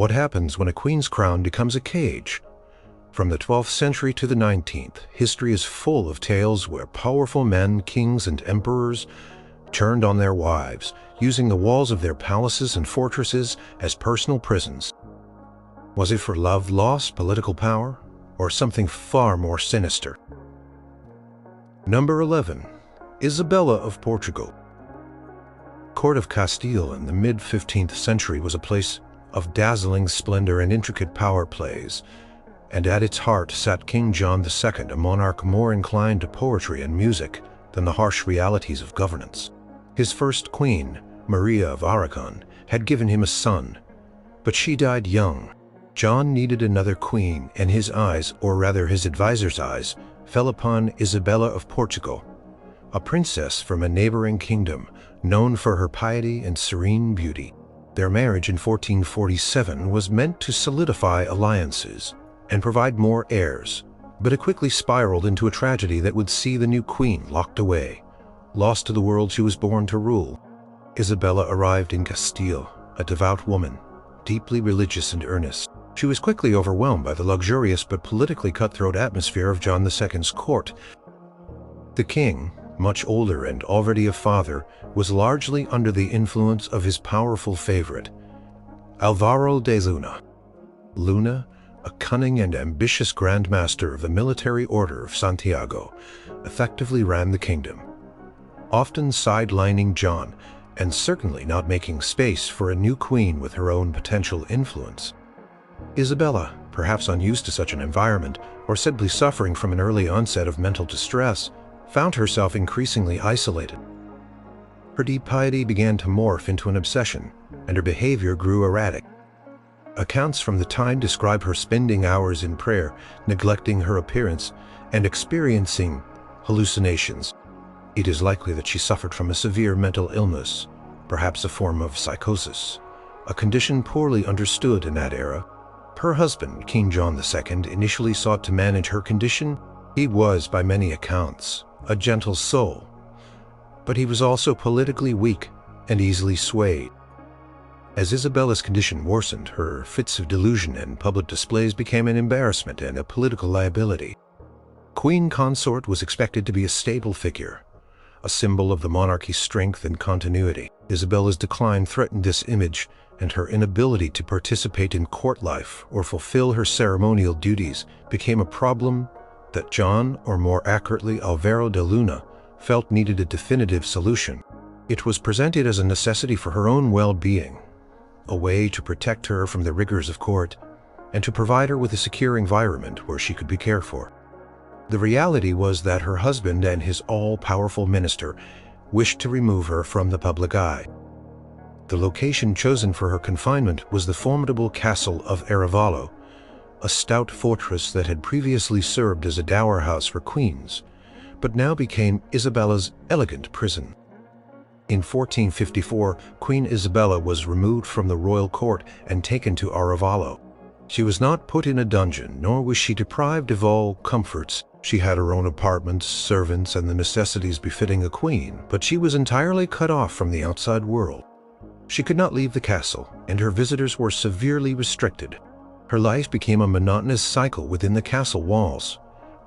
What happens when a queen's crown becomes a cage? From the 12th century to the 19th, history is full of tales where powerful men, kings and emperors, turned on their wives, using the walls of their palaces and fortresses as personal prisons. Was it for love lost, political power, or something far more sinister? Number 11. Isabella of Portugal. Court of Castile in the mid-15th century was a place of dazzling splendor and intricate power plays, and at its heart sat King John II, a monarch more inclined to poetry and music than the harsh realities of governance. His first queen, Maria of Aragon, had given him a son, but she died young. John needed another queen, and his eyes, or rather his advisor's eyes, fell upon Isabella of Portugal, a princess from a neighboring kingdom, known for her piety and serene beauty. Their marriage in 1447 was meant to solidify alliances and provide more heirs, but it quickly spiraled into a tragedy that would see the new queen locked away, lost to the world she was born to rule. Isabella arrived in Castile, a devout woman, deeply religious and earnest. She was quickly overwhelmed by the luxurious but politically cutthroat atmosphere of John II's court. The king, much older and already a father, was largely under the influence of his powerful favorite, Alvaro de Luna. Luna, a cunning and ambitious Grand Master of the Military Order of Santiago, effectively ran the kingdom, often sidelining John and certainly not making space for a new queen with her own potential influence. Isabella, perhaps unused to such an environment or simply suffering from an early onset of mental distress, found herself increasingly isolated. Her deep piety began to morph into an obsession, and her behavior grew erratic. Accounts from the time describe her spending hours in prayer, neglecting her appearance, and experiencing hallucinations. It is likely that she suffered from a severe mental illness, perhaps a form of psychosis, a condition poorly understood in that era. Her husband, King John II, initially sought to manage her condition. He was, by many accounts, a gentle soul, but he was also politically weak and easily swayed. As Isabella's condition worsened, her fits of delusion and public displays became an embarrassment and a political liability. Queen Consort was expected to be a stable figure, a symbol of the monarchy's strength and continuity. Isabella's decline threatened this image, and her inability to participate in court life or fulfill her ceremonial duties became a problem that John, or more accurately Alvaro de Luna, felt needed a definitive solution. It was presented as a necessity for her own well-being, a way to protect her from the rigors of court, and to provide her with a secure environment where she could be cared for. The reality was that her husband and his all-powerful minister wished to remove her from the public eye. The location chosen for her confinement was the formidable castle of Arevalo, a stout fortress that had previously served as a dower house for queens, but now became Isabella's elegant prison. In 1454, Queen Isabella was removed from the royal court and taken to Arevalo. She was not put in a dungeon, nor was she deprived of all comforts. She had her own apartments, servants, and the necessities befitting a queen, but she was entirely cut off from the outside world. She could not leave the castle, and her visitors were severely restricted. Her life became a monotonous cycle within the castle walls,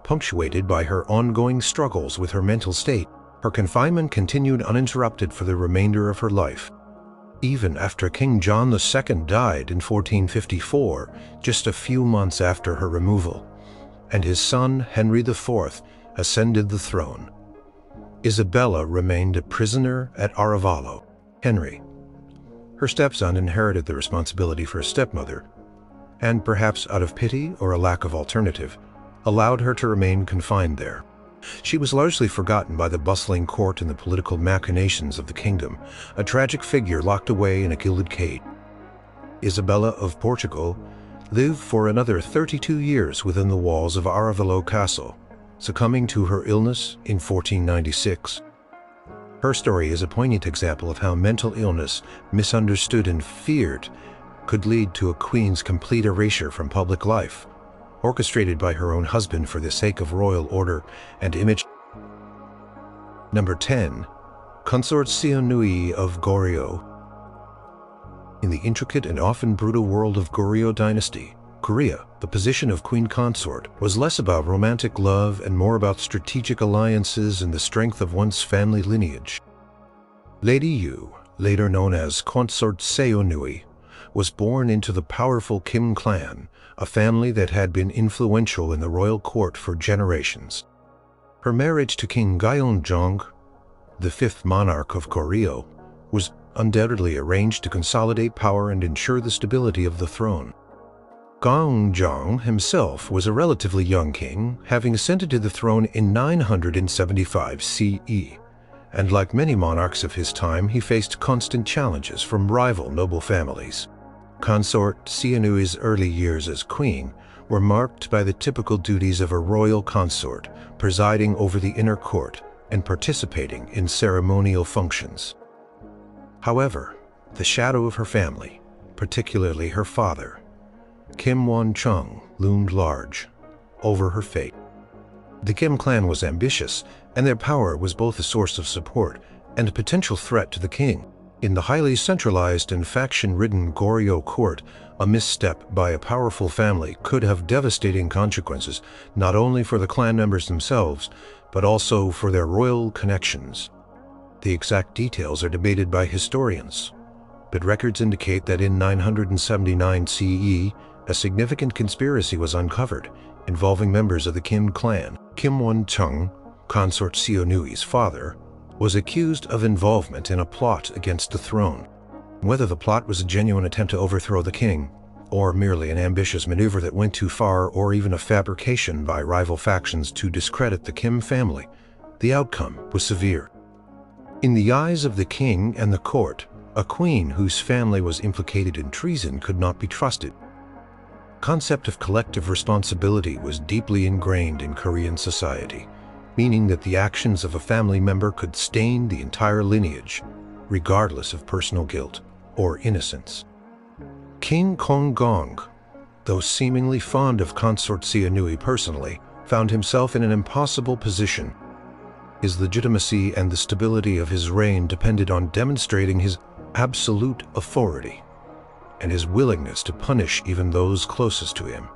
punctuated by her ongoing struggles with her mental state. Her confinement continued uninterrupted for the remainder of her life. Even after King John II died in 1454, just a few months after her removal, and his son Henry IV ascended the throne, Isabella remained a prisoner at Arevalo. Henry, her stepson, inherited the responsibility for a stepmother, and perhaps out of pity or a lack of alternative, allowed her to remain confined there. She was largely forgotten by the bustling court and the political machinations of the kingdom, a tragic figure locked away in a gilded cage. Isabella of Portugal lived for another 32 years within the walls of Arevalo Castle, succumbing to her illness in 1496. Her story is a poignant example of how mental illness, misunderstood and feared, could lead to a queen's complete erasure from public life, orchestrated by her own husband for the sake of royal order and image. Number 10. Consort Seonui of Goryeo. In the intricate and often brutal world of Goryeo dynasty, Goryeo, the position of queen consort, was less about romantic love and more about strategic alliances and the strength of one's family lineage. Lady Yu, later known as Consort Seonui, was born into the powerful Kim clan, a family that had been influential in the royal court for generations. Her marriage to King Gyeongjong, the fifth monarch of Goryeo, was undoubtedly arranged to consolidate power and ensure the stability of the throne. Gyeongjong himself was a relatively young king, having ascended to the throne in 975 CE, and like many monarchs of his time, he faced constant challenges from rival noble families. Consort Seonui's early years as queen were marked by the typical duties of a royal consort, presiding over the inner court and participating in ceremonial functions. However, the shadow of her family, particularly her father, Kim Won-chung, loomed large over her fate. The Kim clan was ambitious, and their power was both a source of support and a potential threat to the king. In the highly centralized and faction-ridden Goryeo court, a misstep by a powerful family could have devastating consequences, not only for the clan members themselves, but also for their royal connections. The exact details are debated by historians, but records indicate that in 979 CE, a significant conspiracy was uncovered involving members of the Kim clan. Kim Won-chung, Consort Seonui's father, was accused of involvement in a plot against the throne. Whether the plot was a genuine attempt to overthrow the king, or merely an ambitious maneuver that went too far, or even a fabrication by rival factions to discredit the Kim family, the outcome was severe. In the eyes of the king and the court, a queen whose family was implicated in treason could not be trusted. The concept of collective responsibility was deeply ingrained in Korean society, meaning that the actions of a family member could stain the entire lineage, regardless of personal guilt or innocence. King Konggong, though seemingly fond of Consort Seonui personally, found himself in an impossible position. His legitimacy and the stability of his reign depended on demonstrating his absolute authority and his willingness to punish even those closest to him.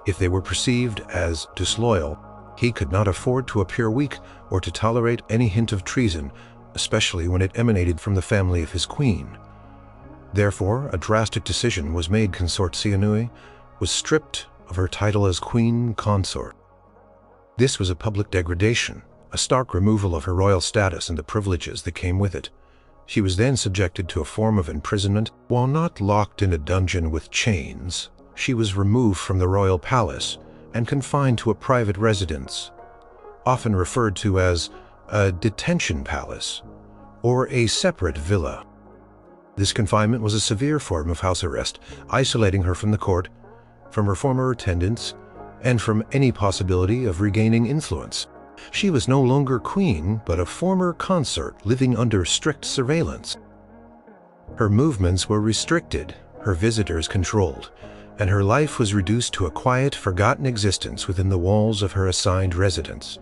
If they were perceived as disloyal, he could not afford to appear weak or to tolerate any hint of treason, especially when it emanated from the family of his queen. Therefore, a drastic decision was made. Consort Seonui was stripped of her title as queen consort. This was a public degradation, a stark removal of her royal status and the privileges that came with it. She was then subjected to a form of imprisonment. While not locked in a dungeon with chains, she was removed from the royal palace and confined to a private residence, often referred to as a detention palace or a separate villa. This confinement was a severe form of house arrest, isolating her from the court, from her former attendants, and from any possibility of regaining influence. She was no longer queen, but a former consort living under strict surveillance. Her movements were restricted, her visitors controlled, and her life was reduced to a quiet, forgotten existence within the walls of her assigned residence.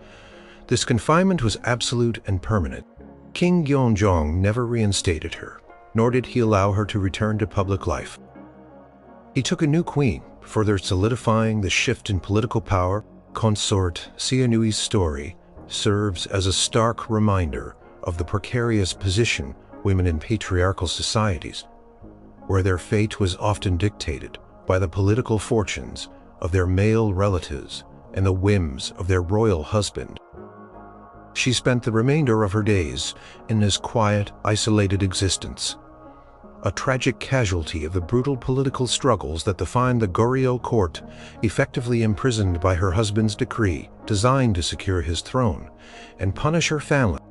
This confinement was absolute and permanent. King Gyeongjong never reinstated her, nor did he allow her to return to public life. He took a new queen, further solidifying the shift in political power. Consort Seonui's story serves as a stark reminder of the precarious position women in patriarchal societies, where their fate was often dictated by the political fortunes of their male relatives and the whims of their royal husband. She spent the remainder of her days in this quiet, isolated existence, a tragic casualty of the brutal political struggles that defined the Goryeo court, effectively imprisoned by her husband's decree designed to secure his throne and punish her family.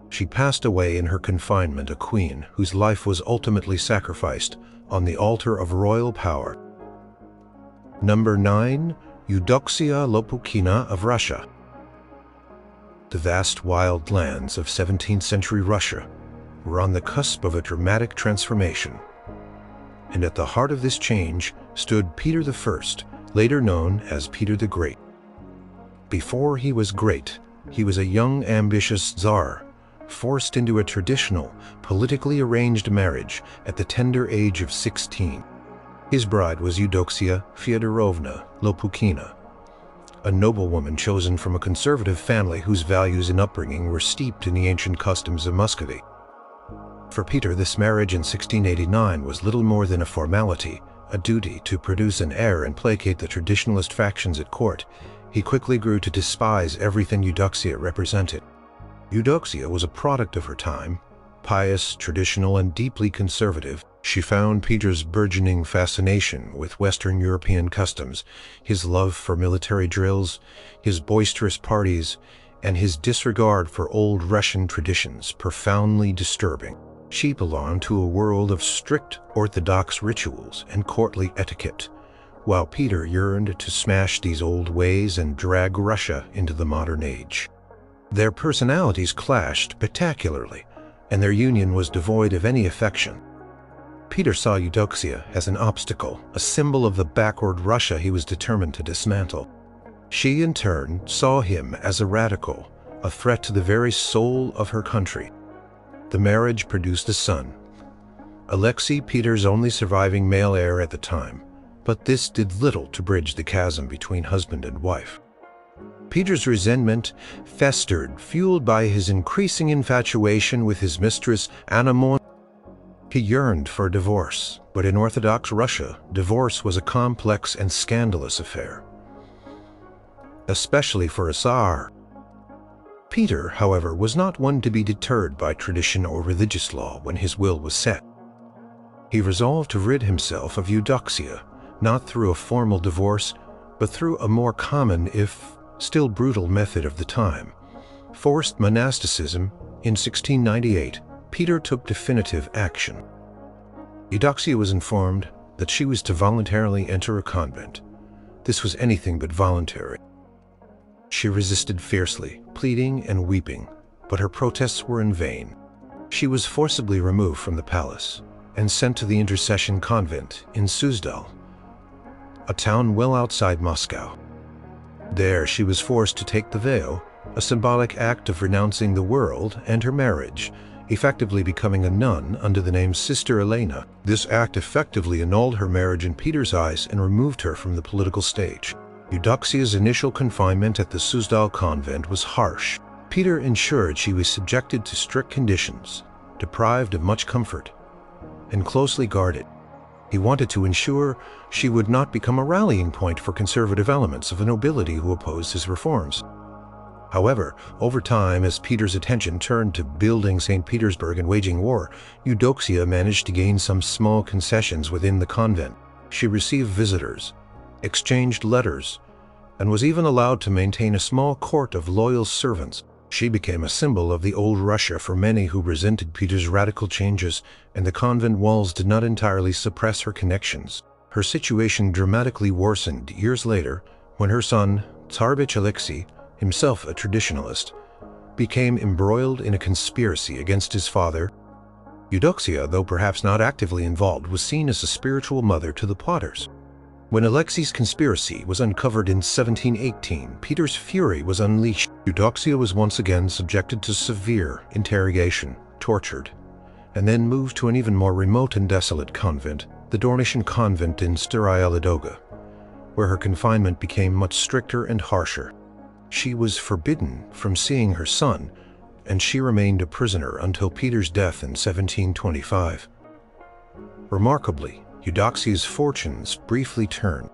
She passed away in her confinement, a queen whose life was ultimately sacrificed on the altar of royal power. Number 9. Eudoxia Lopukhina of Russia. The vast wild lands of 17th century Russia were on the cusp of a dramatic transformation. And at the heart of this change stood Peter I, later known as Peter the Great. Before he was great, he was a young, ambitious Tsar forced into a traditional, politically arranged marriage at the tender age of 16. His bride was Eudoxia Fyodorovna Lopukhina, a noblewoman chosen from a conservative family whose values and upbringing were steeped in the ancient customs of Muscovy. For Peter, this marriage in 1689 was little more than a formality, a duty to produce an heir and placate the traditionalist factions at court. He quickly grew to despise everything Eudoxia represented. Eudoxia was a product of her time, pious, traditional, and deeply conservative. She found Peter's burgeoning fascination with Western European customs, his love for military drills, his boisterous parties, and his disregard for old Russian traditions profoundly disturbing. She belonged to a world of strict Orthodox rituals and courtly etiquette, while Peter yearned to smash these old ways and drag Russia into the modern age. Their personalities clashed spectacularly, and their union was devoid of any affection. Peter saw Eudoxia as an obstacle, a symbol of the backward Russia he was determined to dismantle. She, in turn, saw him as a radical, a threat to the very soul of her country. The marriage produced a son, Alexei, Peter's only surviving male heir at the time, but this did little to bridge the chasm between husband and wife. Peter's resentment festered, fueled by his increasing infatuation with his mistress Anna. He yearned for divorce, but in Orthodox Russia, divorce was a complex and scandalous affair, especially for a Tsar. Peter, however, was not one to be deterred by tradition or religious law when his will was set. He resolved to rid himself of Eudoxia, not through a formal divorce, but through a more common, if still brutal, method of the time: forced monasticism. In 1698, Peter took definitive action. Eudoxia was informed that she was to voluntarily enter a convent. This was anything but voluntary. She resisted fiercely, pleading and weeping, but her protests were in vain. She was forcibly removed from the palace and sent to the Intercession Convent in Suzdal, a town well outside Moscow. There she was forced to take the veil, a symbolic act of renouncing the world and her marriage, effectively becoming a nun under the name Sister Elena. This act effectively annulled her marriage in Peter's eyes and removed her from the political stage. Eudoxia's initial confinement at the Suzdal convent was harsh. Peter ensured she was subjected to strict conditions, deprived of much comfort, and closely guarded. He wanted to ensure she would not become a rallying point for conservative elements of the nobility who opposed his reforms. However, over time, as Peter's attention turned to building St. Petersburg and waging war, Eudoxia managed to gain some small concessions within the convent. She received visitors, exchanged letters, and was even allowed to maintain a small court of loyal servants. She became a symbol of the old Russia for many who resented Peter's radical changes, and the convent walls did not entirely suppress her connections. Her situation dramatically worsened years later when her son, Tsarevich Alexei, himself a traditionalist, became embroiled in a conspiracy against his father. Eudoxia, though perhaps not actively involved, was seen as a spiritual mother to the plotters. When Alexei's conspiracy was uncovered in 1718, Peter's fury was unleashed. Eudoxia was once again subjected to severe interrogation, tortured, and then moved to an even more remote and desolate convent, the Dornitian convent in Staraya Ladoga, where her confinement became much stricter and harsher. She was forbidden from seeing her son, and she remained a prisoner until Peter's death in 1725. Remarkably, Eudoxia's fortunes briefly turned.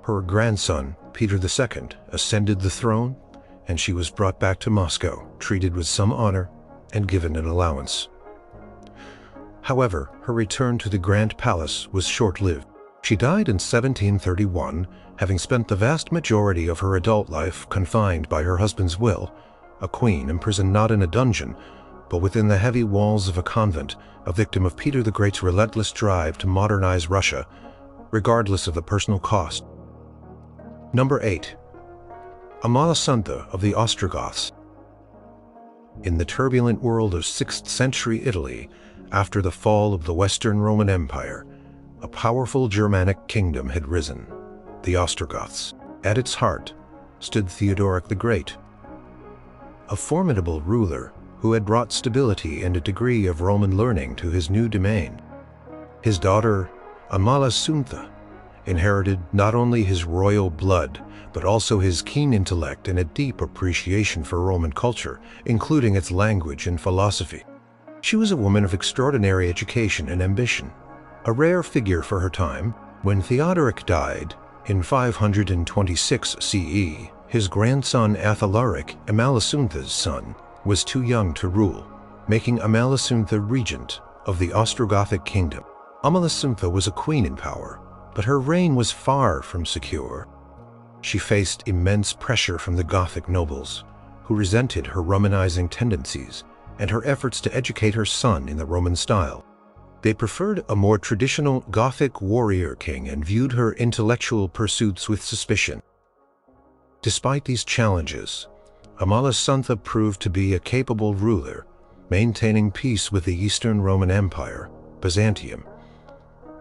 Her grandson, Peter II, ascended the throne, and she was brought back to Moscow, treated with some honor, and given an allowance. However, her return to the Grand Palace was short-lived. She died in 1731, having spent the vast majority of her adult life confined by her husband's will, a queen imprisoned not in a dungeon, but within the heavy walls of a convent, a victim of Peter the Great's relentless drive to modernize Russia, regardless of the personal cost. Number 8. Amalasuntha of the Ostrogoths. In the turbulent world of 6th century Italy, after the fall of the Western Roman Empire, a powerful Germanic kingdom had risen, the Ostrogoths. At its heart stood Theodoric the Great, a formidable ruler who had brought stability and a degree of Roman learning to his new domain. His daughter, Amalasuntha, inherited not only his royal blood, but also his keen intellect and a deep appreciation for Roman culture, including its language and philosophy. She was a woman of extraordinary education and ambition, a rare figure for her time. When Theodoric died in 526 CE, his grandson Athalaric, Amalasuntha's son, was too young to rule, making Amalasuntha regent of the Ostrogothic kingdom. Amalasuntha was a queen in power, but her reign was far from secure. She faced immense pressure from the Gothic nobles, who resented her Romanizing tendencies and her efforts to educate her son in the Roman style. They preferred a more traditional Gothic warrior king and viewed her intellectual pursuits with suspicion. Despite these challenges, Amalasuntha proved to be a capable ruler, maintaining peace with the Eastern Roman Empire, Byzantium,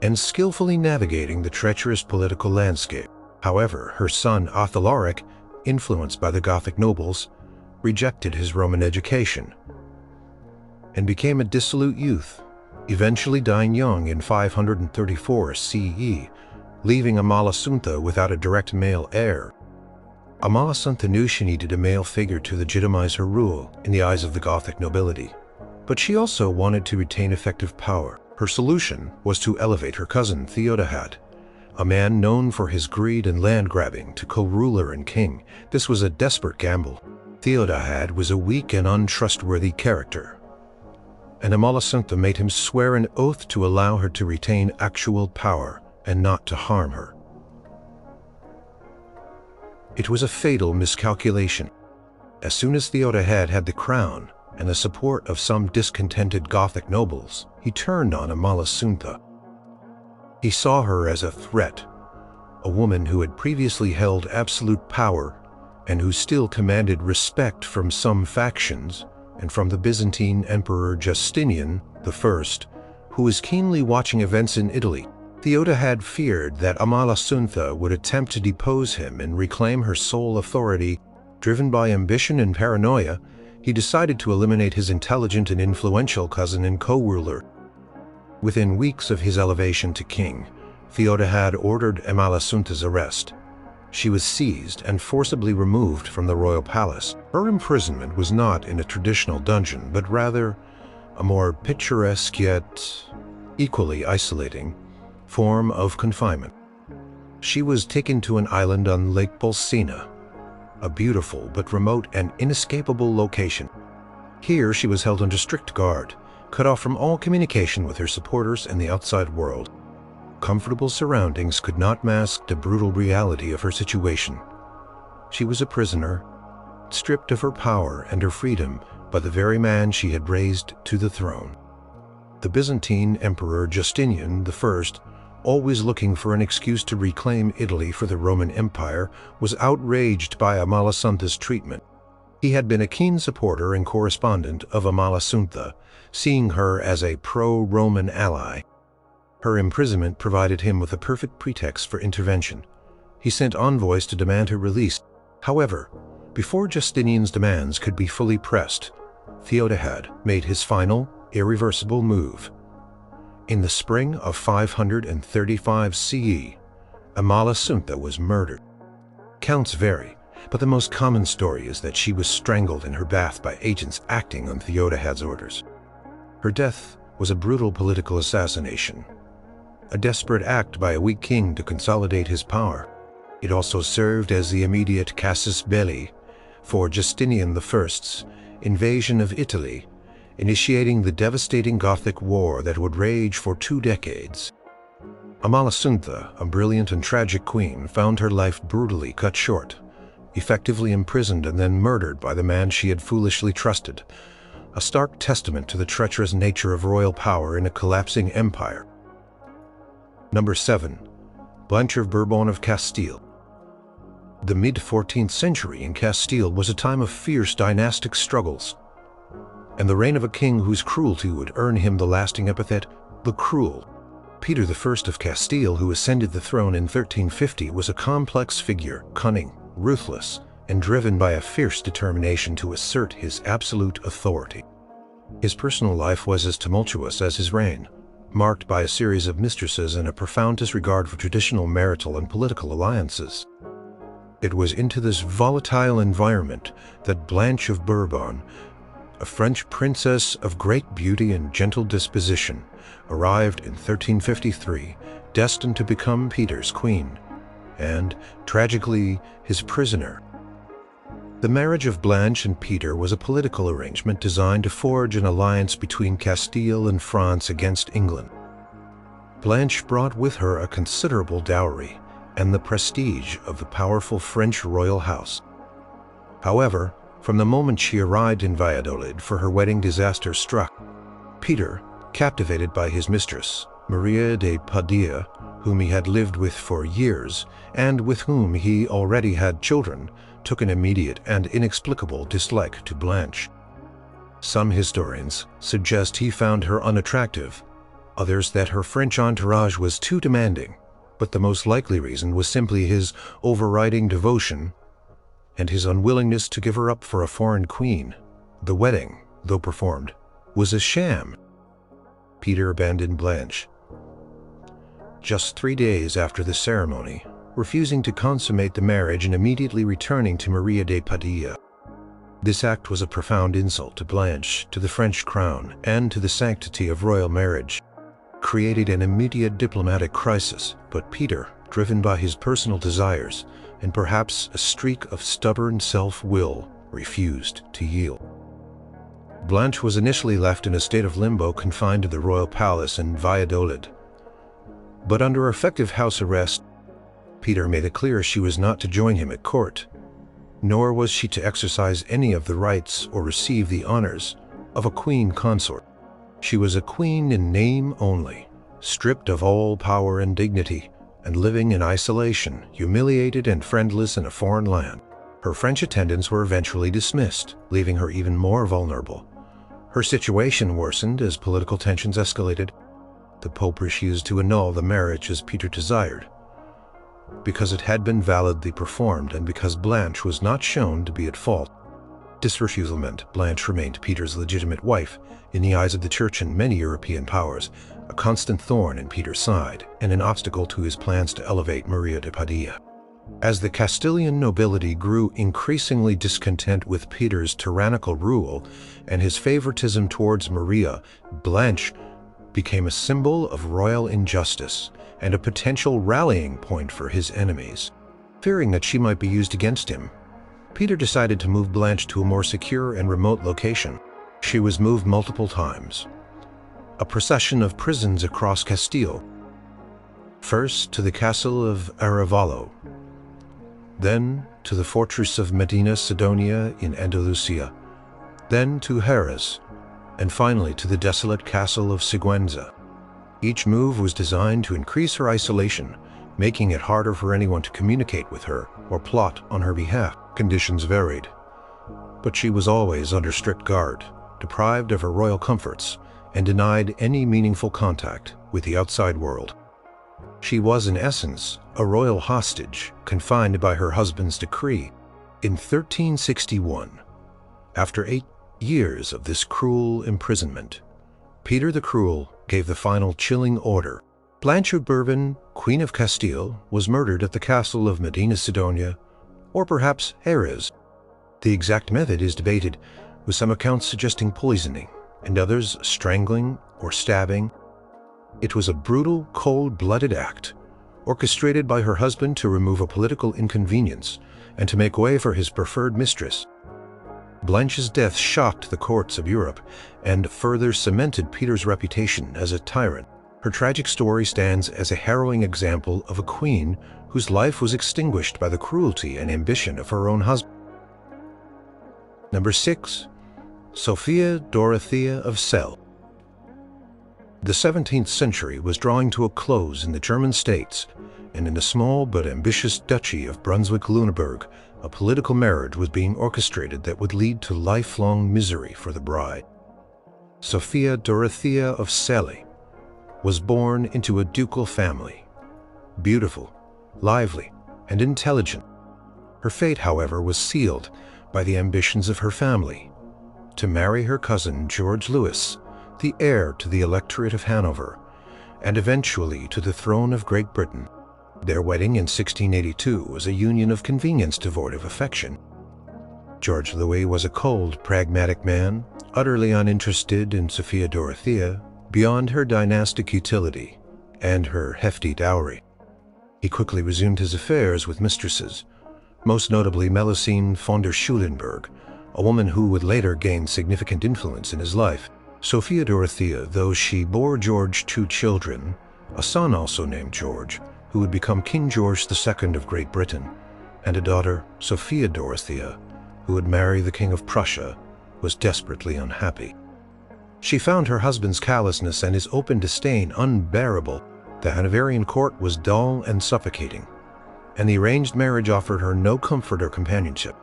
and skillfully navigating the treacherous political landscape. However, her son Athalaric, influenced by the Gothic nobles, rejected his Roman education and became a dissolute youth, eventually dying young in 534 CE, leaving Amalasuntha without a direct male heir. Amalasuntha knew she needed a male figure to legitimize her rule in the eyes of the Gothic nobility, but she also wanted to retain effective power. Her solution was to elevate her cousin Theodahad, a man known for his greed and land-grabbing, to co-ruler and king. This was a desperate gamble. Theodahad was a weak and untrustworthy character, and Amalasuntha made him swear an oath to allow her to retain actual power and not to harm her. It was a fatal miscalculation. As soon as Theodahad had the crown and the support of some discontented Gothic nobles, he turned on Amalasuntha. He saw her as a threat, a woman who had previously held absolute power and who still commanded respect from some factions and from the Byzantine Emperor Justinian I, who was keenly watching events in Italy. Theodahad feared that Amalasuntha would attempt to depose him and reclaim her sole authority. Driven by ambition and paranoia, he decided to eliminate his intelligent and influential cousin and co-ruler. Within weeks of his elevation to king, Theodahad ordered Amalasuntha's arrest. She was seized and forcibly removed from the royal palace. Her imprisonment was not in a traditional dungeon, but rather a more picturesque yet equally isolating form of confinement. She was taken to an island on Lake Bolsena, a beautiful but remote and inescapable location. Here she was held under strict guard, cut off from all communication with her supporters and the outside world. Comfortable surroundings could not mask the brutal reality of her situation. She was a prisoner, stripped of her power and her freedom by the very man she had raised to the throne. The Byzantine Emperor Justinian I, always looking for an excuse to reclaim Italy for the Roman Empire, was outraged by Amalasuntha's treatment. He had been a keen supporter and correspondent of Amalasuntha, seeing her as a pro-Roman ally. Her imprisonment provided him with a perfect pretext for intervention. He sent envoys to demand her release. However, before Justinian's demands could be fully pressed, Theodahad made his final, irreversible move. In the spring of 535 CE, Amalasuntha was murdered. Counts vary, but the most common story is that she was strangled in her bath by agents acting on Theodahad's orders. Her death was a brutal political assassination, a desperate act by a weak king to consolidate his power. It also served as the immediate casus belli for Justinian I's invasion of Italy, initiating the devastating Gothic War that would rage for 2 decades. Amalasuntha, a brilliant and tragic queen, found her life brutally cut short, effectively imprisoned and then murdered by the man she had foolishly trusted, a stark testament to the treacherous nature of royal power in a collapsing empire. Number 7. Blanche of Bourbon of Castile. The mid-14th century in Castile was a time of fierce dynastic struggles, and the reign of a king whose cruelty would earn him the lasting epithet, the Cruel. Peter I of Castile, who ascended the throne in 1350, was a complex figure, cunning, ruthless, and driven by a fierce determination to assert his absolute authority. His personal life was as tumultuous as his reign, marked by a series of mistresses and a profound disregard for traditional marital and political alliances. It was into this volatile environment that Blanche of Bourbon, a French princess of great beauty and gentle disposition, arrived in 1353, destined to become Peter's queen, and, tragically, his prisoner. The marriage of Blanche and Peter was a political arrangement designed to forge an alliance between Castile and France against England. Blanche brought with her a considerable dowry and the prestige of the powerful French royal house. However, from the moment she arrived in Valladolid for her wedding, disaster struck. Peter, captivated by his mistress, Maria de Padilla, whom he had lived with for years and with whom he already had children, took an immediate and inexplicable dislike to Blanche. Some historians suggest he found her unattractive, others that her French entourage was too demanding, but the most likely reason was simply his overriding devotion and his unwillingness to give her up for a foreign queen. The wedding, though performed, was a sham. Peter abandoned Blanche just 3 days after the ceremony, refusing to consummate the marriage and immediately returning to Maria de Padilla. This act was a profound insult to Blanche, to the French crown, and to the sanctity of royal marriage. Created an immediate diplomatic crisis, but Peter, driven by his personal desires and perhaps a streak of stubborn self-will, refused to yield. Blanche was initially left in a state of limbo, confined to the royal palace in Valladolid. But under effective house arrest, Peter made it clear she was not to join him at court, nor was she to exercise any of the rights or receive the honors of a queen consort. She was a queen in name only, stripped of all power and dignity, and living in isolation, humiliated and friendless in a foreign land. Her French attendants were eventually dismissed, leaving her even more vulnerable. Her situation worsened as political tensions escalated. The Pope refused to annul the marriage as Peter desired, because it had been validly performed and because Blanche was not shown to be at fault. This refusal meant Blanche remained Peter's legitimate wife in the eyes of the Church and many European powers, a constant thorn in Peter's side and an obstacle to his plans to elevate Maria de Padilla. As the Castilian nobility grew increasingly discontent with Peter's tyrannical rule and his favoritism towards Maria, Blanche became a symbol of royal injustice and a potential rallying point for his enemies. Fearing that she might be used against him, Peter decided to move Blanche to a more secure and remote location. She was moved multiple times. A procession of prisons across Castile. First to the castle of Arevalo, then to the fortress of Medina Sidonia in Andalusia, then to Jerez, and finally to the desolate castle of Sigüenza. Each move was designed to increase her isolation, making it harder for anyone to communicate with her or plot on her behalf. Conditions varied, but she was always under strict guard, deprived of her royal comforts, and denied any meaningful contact with the outside world. She was, in essence, a royal hostage, confined by her husband's decree. In 1361, after 8 years of this cruel imprisonment, Peter the Cruel gave the final chilling order. Blanche of Bourbon, Queen of Castile, was murdered at the castle of Medina Sidonia, or perhaps Jerez. The exact method is debated, with some accounts suggesting poisoning and others strangling or stabbing. It was a brutal, cold-blooded act, orchestrated by her husband to remove a political inconvenience and to make way for his preferred mistress. Blanche's death shocked the courts of Europe and further cemented Peter's reputation as a tyrant. Her tragic story stands as a harrowing example of a queen whose life was extinguished by the cruelty and ambition of her own husband. Number 6. Sophia Dorothea of Celle. The 17th century was drawing to a close in the German states, and in the small but ambitious duchy of Brunswick-Lüneburg, a political marriage was being orchestrated that would lead to lifelong misery for the bride. Sophia Dorothea of Celle was born into a ducal family, beautiful, lively, and intelligent. Her fate, however, was sealed by the ambitions of her family to marry her cousin George Louis, the heir to the Electorate of Hanover, and eventually to the throne of Great Britain. Their wedding in 1682 was a union of convenience devoid of affection. George Louis was a cold, pragmatic man, utterly uninterested in Sophia Dorothea beyond her dynastic utility and her hefty dowry. He quickly resumed his affairs with mistresses, most notably Melusine von der Schulenburg, a woman who would later gain significant influence in his life. Sophia Dorothea, though she bore George 2 children, a son also named George, who would become King George II of Great Britain, and a daughter, Sophia Dorothea, who would marry the King of Prussia, was desperately unhappy. She found her husband's callousness and his open disdain unbearable. The Hanoverian court was dull and suffocating, and the arranged marriage offered her no comfort or companionship.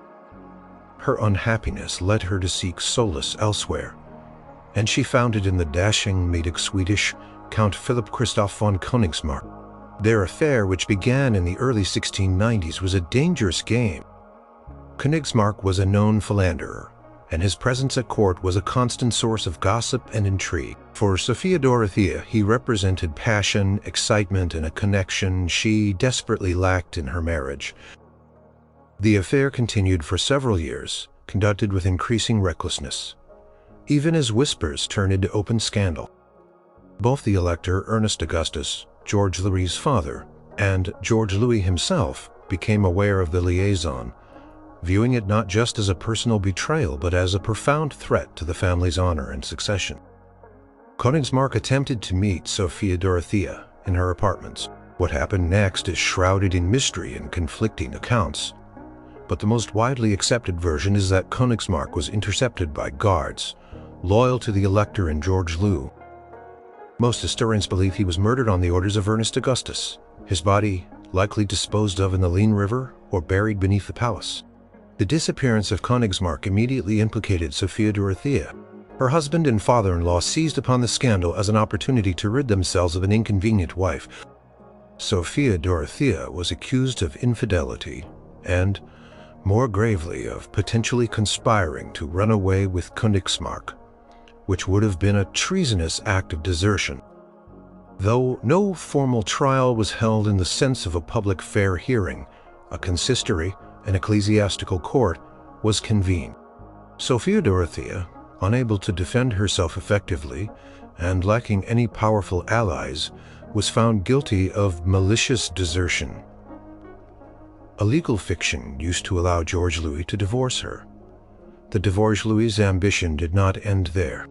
Her unhappiness led her to seek solace elsewhere, and she found it in the dashing, matig Swedish Count Philip Christoph von Königsmarck. Their affair, which began in the early 1690s, was a dangerous game. Königsmarck was a known philanderer, and his presence at court was a constant source of gossip and intrigue. For Sophia Dorothea, he represented passion, excitement, and a connection she desperately lacked in her marriage. The affair continued for several years, conducted with increasing recklessness, even as whispers turned into open scandal. Both the Elector Ernest Augustus, George Louis's father, and George Louis himself became aware of the liaison, viewing it not just as a personal betrayal but as a profound threat to the family's honor and succession. Königsmarck attempted to meet Sophia Dorothea in her apartments. What happened next is shrouded in mystery and conflicting accounts, but the most widely accepted version is that Königsmarck was intercepted by guards loyal to the Elector and George Louis. Most historians believe he was murdered on the orders of Ernest Augustus, his body likely disposed of in the Leine River or buried beneath the palace. The disappearance of Königsmarck immediately implicated Sophia Dorothea. Her husband and father-in-law seized upon the scandal as an opportunity to rid themselves of an inconvenient wife. Sophia Dorothea was accused of infidelity and, more gravely, of potentially conspiring to run away with Königsmarck, which would have been a treasonous act of desertion. Though no formal trial was held in the sense of a public fair hearing, a consistory, an ecclesiastical court, was convened. Sophia Dorothea, unable to defend herself effectively and lacking any powerful allies, was found guilty of malicious desertion. A legal fiction used to allow George Louis to divorce her. The divorce Louis's ambition did not end there.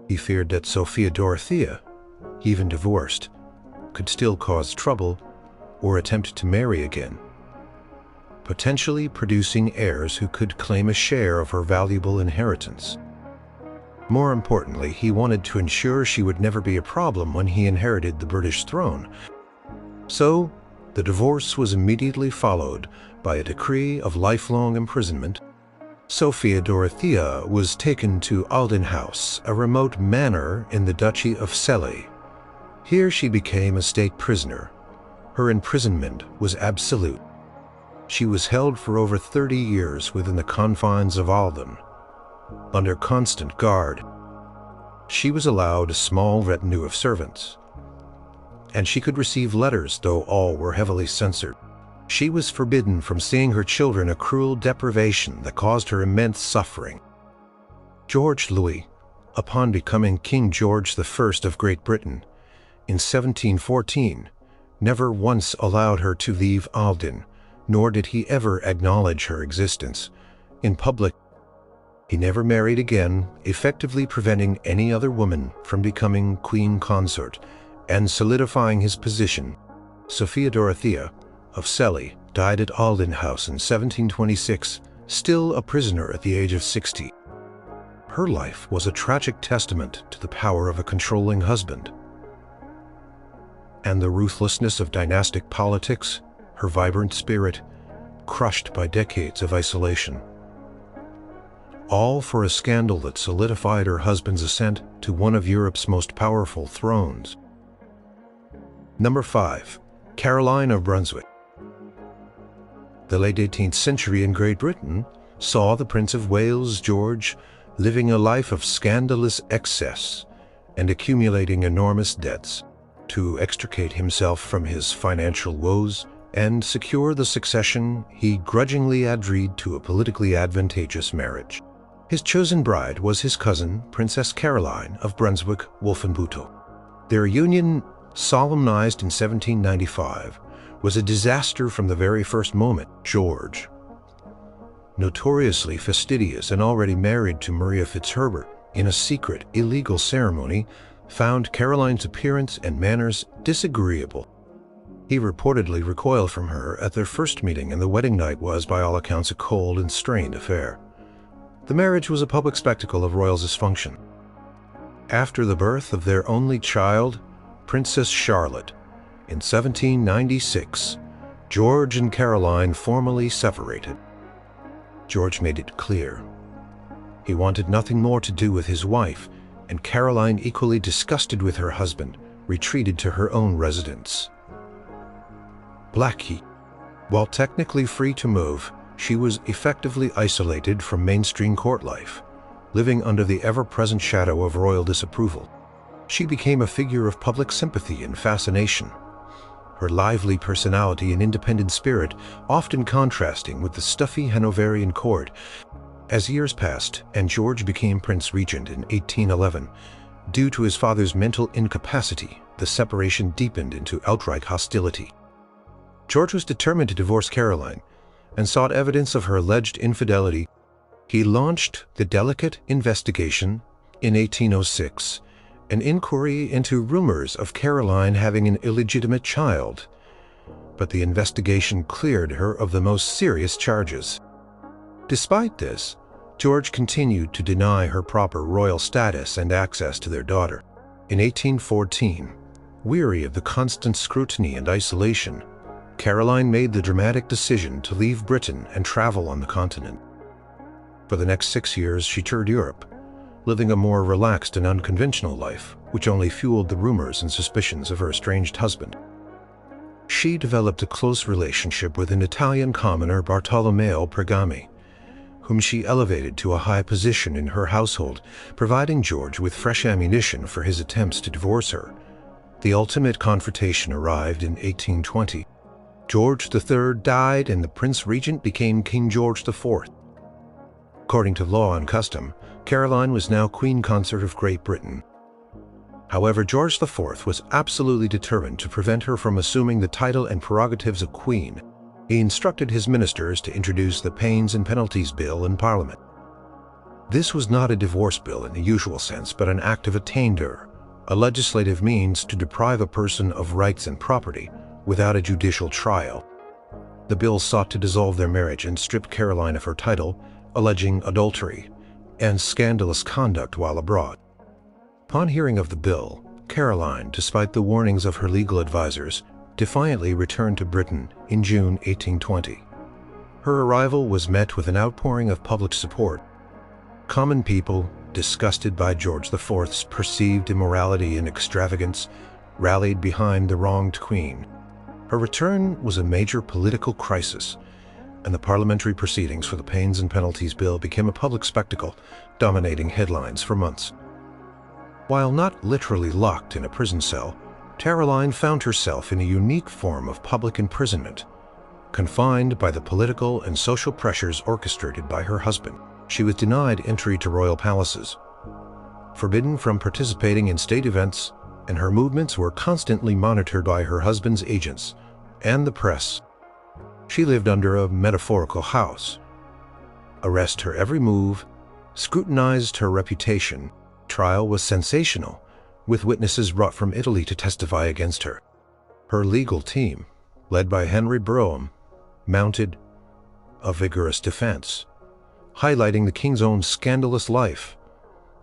He feared that Sophia Dorothea, even divorced, could still cause trouble or attempt to marry again, potentially producing heirs who could claim a share of her valuable inheritance. More importantly, he wanted to ensure she would never be a problem when he inherited the British throne. So, the divorce was immediately followed by a decree of lifelong imprisonment. Sophia Dorothea was taken to Alden House, a remote manor in the Duchy of Celle. Here she became a state prisoner. Her imprisonment was absolute. She was held for over 30 years within the confines of Alden, under constant guard. She was allowed a small retinue of servants, and she could receive letters, though all were heavily censored. She was forbidden from seeing her children, a cruel deprivation that caused her immense suffering. George Louis, upon becoming King George I of Great Britain in 1714, never once allowed her to leave Alden, nor did he ever acknowledge her existence. In public, he never married again, effectively preventing any other woman from becoming queen consort and solidifying his position. Sophia Dorothea of Celle died at Alden House in 1726, still a prisoner at the age of 60. Her life was a tragic testament to the power of a controlling husband and the ruthlessness of dynastic politics, her vibrant spirit crushed by decades of isolation. All for a scandal that solidified her husband's ascent to one of Europe's most powerful thrones. Number 5. Caroline of Brunswick. The late 18th century in Great Britain saw the Prince of Wales, George, living a life of scandalous excess and accumulating enormous debts. To extricate himself from his financial woes and secure the succession, he grudgingly agreed to a politically advantageous marriage. His chosen bride was his cousin, Princess Caroline of Brunswick-Wolfenbüttel. Their union, solemnized in 1795, was a disaster from the very first moment. George, notoriously fastidious and already married to Maria Fitzherbert, in a secret, illegal ceremony, found Caroline's appearance and manners disagreeable. He reportedly recoiled from her at their first meeting, and the wedding night was, by all accounts, a cold and strained affair. The marriage was a public spectacle of royal dysfunction. After the birth of their only child, Princess Charlotte, in 1796, George and Caroline formally separated. George made it clear he wanted nothing more to do with his wife, and Caroline, equally disgusted with her husband, retreated to her own residence, Blackheath. While technically free to move, she was effectively isolated from mainstream court life, living under the ever-present shadow of royal disapproval. She became a figure of public sympathy and fascination, her lively personality and independent spirit often contrasting with the stuffy Hanoverian court. As years passed and George became Prince Regent in 1811, due to his father's mental incapacity, the separation deepened into outright hostility. George was determined to divorce Caroline and sought evidence of her alleged infidelity. He launched the delicate investigation in 1806, an inquiry into rumors of Caroline having an illegitimate child, but the investigation cleared her of the most serious charges. Despite this, George continued to deny her proper royal status and access to their daughter. In 1814, weary of the constant scrutiny and isolation, Caroline made the dramatic decision to leave Britain and travel on the continent. For the next 6 years, she toured Europe, living a more relaxed and unconventional life, which only fueled the rumors and suspicions of her estranged husband. She developed a close relationship with an Italian commoner, Bartolomeo Pregami, whom she elevated to a high position in her household, providing George with fresh ammunition for his attempts to divorce her. The ultimate confrontation arrived in 1820. George III died and the Prince Regent became King George IV. According to law and custom, Caroline was now Queen Consort of Great Britain. However, George IV was absolutely determined to prevent her from assuming the title and prerogatives of Queen. He instructed his ministers to introduce the Pains and Penalties Bill in Parliament. This was not a divorce bill in the usual sense, but an act of attainder, a legislative means to deprive a person of rights and property without a judicial trial. The bill sought to dissolve their marriage and strip Caroline of her title, alleging adultery and scandalous conduct while abroad. Upon hearing of the bill, Caroline, despite the warnings of her legal advisors, defiantly returned to Britain in June 1820. Her arrival was met with an outpouring of public support. Common people, disgusted by George IV's perceived immorality and extravagance, rallied behind the wronged queen. Her return was a major political crisis, and the parliamentary proceedings for the Pains and Penalties Bill became a public spectacle, dominating headlines for months. While not literally locked in a prison cell, Caroline found herself in a unique form of public imprisonment, confined by the political and social pressures orchestrated by her husband. She was denied entry to royal palaces, forbidden from participating in state events, and her movements were constantly monitored by her husband's agents and the press. She lived under a metaphorical house, arrest her every move, scrutinized her reputation. Trial was sensational, with witnesses brought from Italy to testify against her. Her legal team, led by Henry Brougham, mounted a vigorous defense, highlighting the king's own scandalous life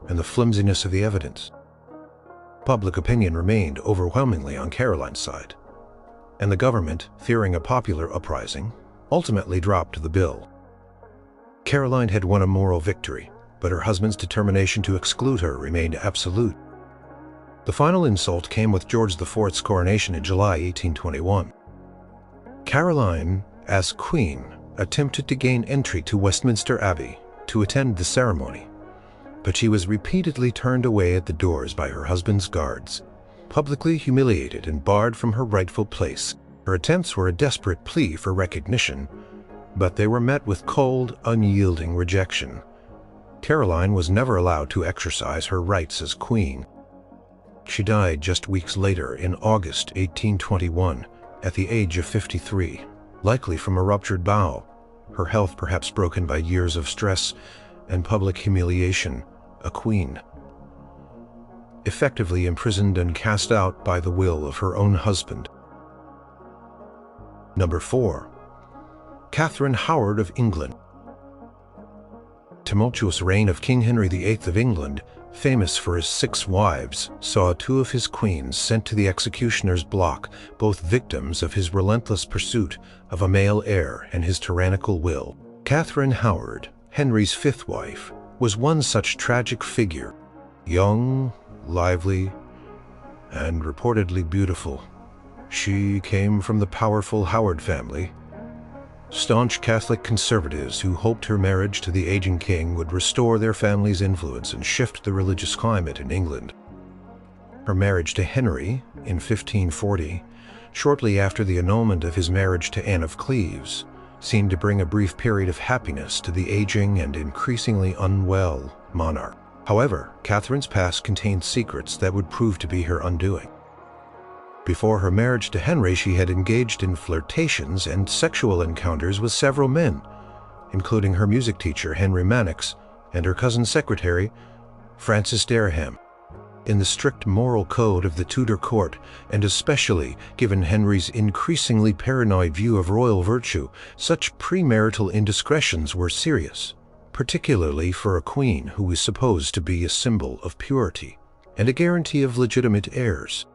and the flimsiness of the evidence. Public opinion remained overwhelmingly on Caroline's side, and the government, fearing a popular uprising, ultimately dropped the bill. Caroline had won a moral victory, but her husband's determination to exclude her remained absolute. The final insult came with George IV's coronation in July 1821. Caroline, as queen, attempted to gain entry to Westminster Abbey to attend the ceremony, but she was repeatedly turned away at the doors by her husband's guards, publicly humiliated and barred from her rightful place. Her attempts were a desperate plea for recognition, but they were met with cold, unyielding rejection. Caroline was never allowed to exercise her rights as queen. She died just weeks later in August 1821 at the age of 53, likely from a ruptured bowel, her health perhaps broken by years of stress and public humiliation. A queen, effectively imprisoned and cast out by the will of her own husband. Number 4. Catherine Howard of England. Tumultuous reign of King Henry VIII of England, famous for his 6 wives, saw 2 of his queens sent to the executioner's block, both victims of his relentless pursuit of a male heir and his tyrannical will. Catherine Howard, Henry's 5th wife, was one such tragic figure, young, lively, and reportedly beautiful. She came from the powerful Howard family, staunch Catholic conservatives who hoped her marriage to the aging king would restore their family's influence and shift the religious climate in England. Her marriage to Henry in 1540, shortly after the annulment of his marriage to Anne of Cleves, seemed to bring a brief period of happiness to the aging and increasingly unwell monarch. However, Catherine's past contained secrets that would prove to be her undoing. Before her marriage to Henry, she had engaged in flirtations and sexual encounters with several men, including her music teacher Henry Mannix and her cousin secretary Francis Dereham. In the strict moral code of the Tudor court, and especially given Henry's increasingly paranoid view of royal virtue, such premarital indiscretions were serious, particularly for a queen who was supposed to be a symbol of purity and a guarantee of legitimate heirs.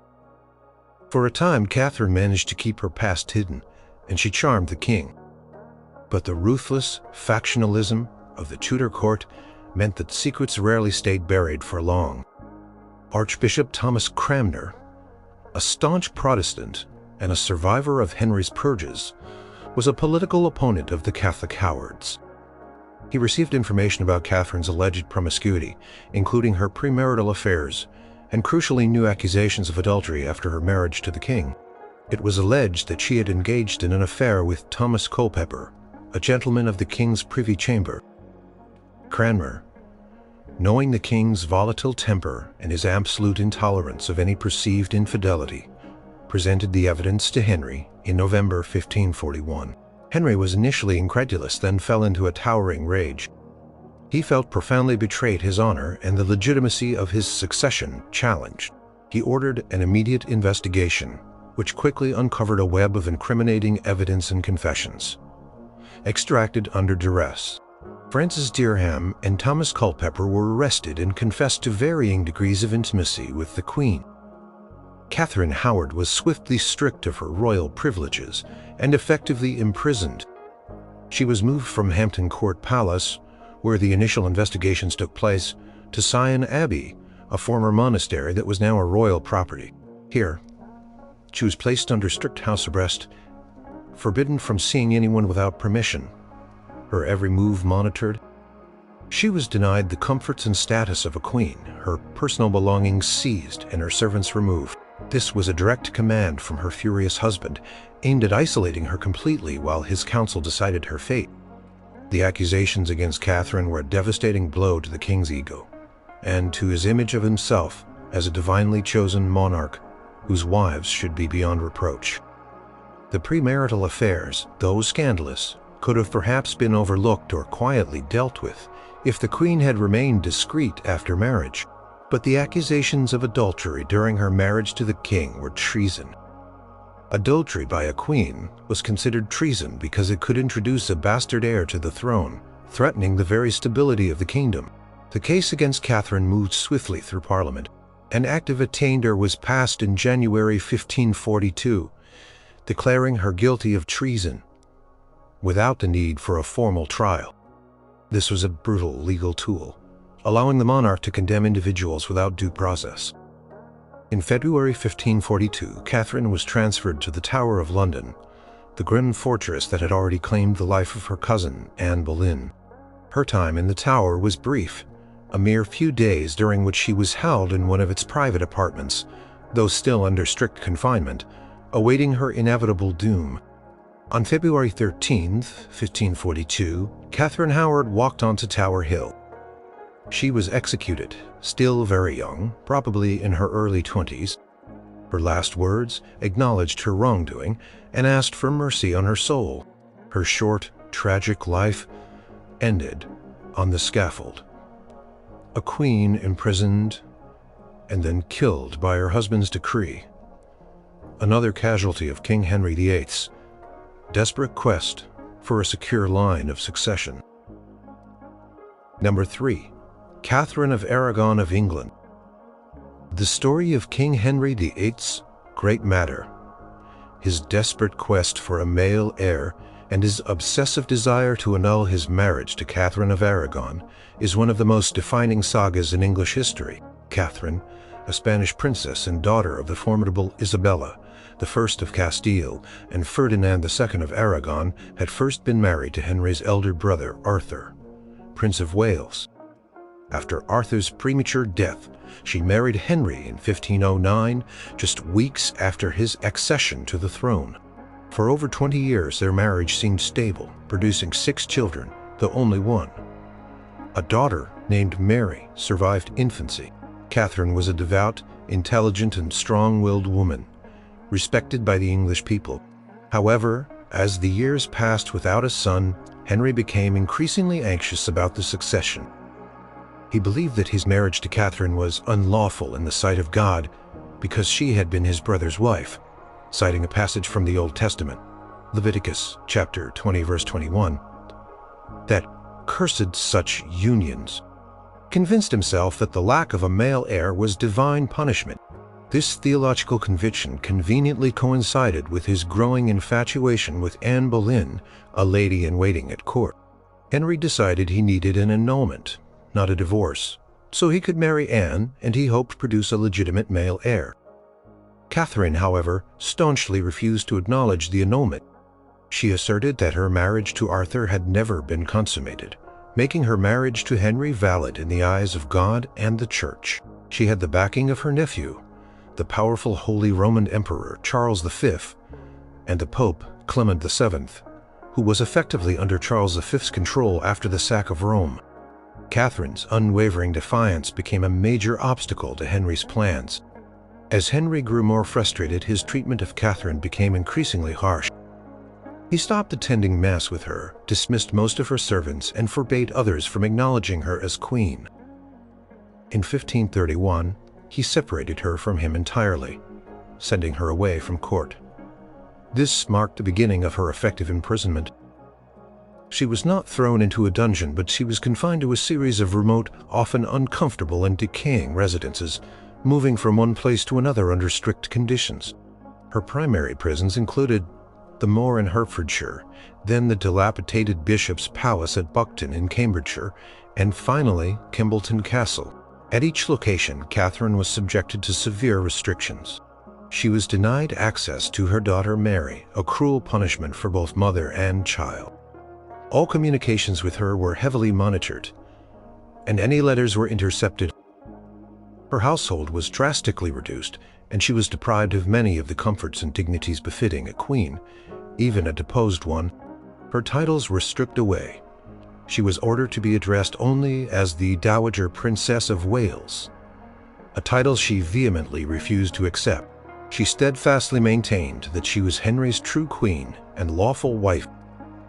For a time, Catherine managed to keep her past hidden, and she charmed the king. But the ruthless factionalism of the Tudor court meant that secrets rarely stayed buried for long. Archbishop Thomas Cranmer, a staunch Protestant and a survivor of Henry's purges, was a political opponent of the Catholic Howards. He received information about Catherine's alleged promiscuity, including her premarital affairs, and crucially new accusations of adultery after her marriage to the king. It was alleged that she had engaged in an affair with Thomas Culpeper, a gentleman of the king's privy chamber. Cranmer, knowing the king's volatile temper and his absolute intolerance of any perceived infidelity, presented the evidence to Henry in November 1541. Henry was initially incredulous, then fell into a towering rage. He felt profoundly betrayed, his honor and the legitimacy of his succession challenged. He ordered an immediate investigation, which quickly uncovered a web of incriminating evidence and confessions, extracted under duress. Francis Dereham and Thomas Culpeper were arrested and confessed to varying degrees of intimacy with the Queen. Catherine Howard was swiftly stripped of her royal privileges and effectively imprisoned. She was moved from Hampton Court Palace, where the initial investigations took place, to Sion Abbey, a former monastery that was now a royal property. Here, she was placed under strict house arrest, forbidden from seeing anyone without permission, her every move monitored. She was denied the comforts and status of a queen, her personal belongings seized and her servants removed. This was a direct command from her furious husband, aimed at isolating her completely while his council decided her fate. The accusations against Catherine were a devastating blow to the king's ego, and to his image of himself as a divinely chosen monarch whose wives should be beyond reproach. The premarital affairs, though scandalous, could have perhaps been overlooked or quietly dealt with if the queen had remained discreet after marriage. But the accusations of adultery during her marriage to the king were treason. Adultery by a queen was considered treason because it could introduce a bastard heir to the throne, threatening the very stability of the kingdom. The case against Catherine moved swiftly through Parliament. An Act of Attainder was passed in January 1542, declaring her guilty of treason, without the need for a formal trial. This was a brutal legal tool, allowing the monarch to condemn individuals without due process. In February 1542, Catherine was transferred to the Tower of London, the grim fortress that had already claimed the life of her cousin, Anne Boleyn. Her time in the Tower was brief, a mere few days during which she was held in one of its private apartments, though still under strict confinement, awaiting her inevitable doom. On February 13, 1542, Catherine Howard walked onto Tower Hill. She was executed, still very young, probably in her early 20s. Her last words acknowledged her wrongdoing and asked for mercy on her soul. Her short, tragic life ended on the scaffold. A queen imprisoned and then killed by her husband's decree. Another casualty of King Henry VIII's desperate quest for a secure line of succession. Number 3. Catherine of Aragon of England. The story of King Henry VIII's great matter, his desperate quest for a male heir, and his obsessive desire to annul his marriage to Catherine of Aragon, is one of the most defining sagas in English history. Catherine, a Spanish princess and daughter of the formidable Isabella, the first of Castile, and Ferdinand II of Aragon, had first been married to Henry's elder brother, Arthur, Prince of Wales. After Arthur's premature death, she married Henry in 1509, just weeks after his accession to the throne. For over 20 years, their marriage seemed stable, producing 6 children, though only one. A daughter named Mary survived infancy. Catherine was a devout, intelligent, and strong-willed woman, respected by the English people. However, as the years passed without a son, Henry became increasingly anxious about the succession. He believed that his marriage to Catherine was unlawful in the sight of God because she had been his brother's wife, citing a passage from the Old Testament, Leviticus chapter 20, verse 21, that cursed such unions. Convinced himself that the lack of a male heir was divine punishment. This theological conviction conveniently coincided with his growing infatuation with Anne Boleyn, a lady-in-waiting at court. Henry decided he needed an annulment, not a divorce, so he could marry Anne, and he hoped produce a legitimate male heir. Catherine, however, staunchly refused to acknowledge the annulment. She asserted that her marriage to Arthur had never been consummated, making her marriage to Henry valid in the eyes of God and the Church. She had the backing of her nephew, the powerful Holy Roman Emperor Charles V, and the Pope Clement VII, who was effectively under Charles V's control after the sack of Rome. Catherine's unwavering defiance became a major obstacle to Henry's plans. As Henry grew more frustrated, his treatment of Catherine became increasingly harsh. He stopped attending Mass with her, dismissed most of her servants, and forbade others from acknowledging her as queen. In 1531, he separated her from him entirely, sending her away from court. This marked the beginning of her effective imprisonment. She was not thrown into a dungeon, but she was confined to a series of remote, often uncomfortable and decaying residences, moving from one place to another under strict conditions. Her primary prisons included the Moor in Hertfordshire, then the dilapidated Bishop's Palace at Buckton in Cambridgeshire, and finally Kimbleton Castle. At each location, Catherine was subjected to severe restrictions. She was denied access to her daughter Mary, a cruel punishment for both mother and child. All communications with her were heavily monitored, and any letters were intercepted. Her household was drastically reduced, and she was deprived of many of the comforts and dignities befitting a queen, even a deposed one. Her titles were stripped away. She was ordered to be addressed only as the Dowager Princess of Wales, a title she vehemently refused to accept. She steadfastly maintained that she was Henry's true queen and lawful wife.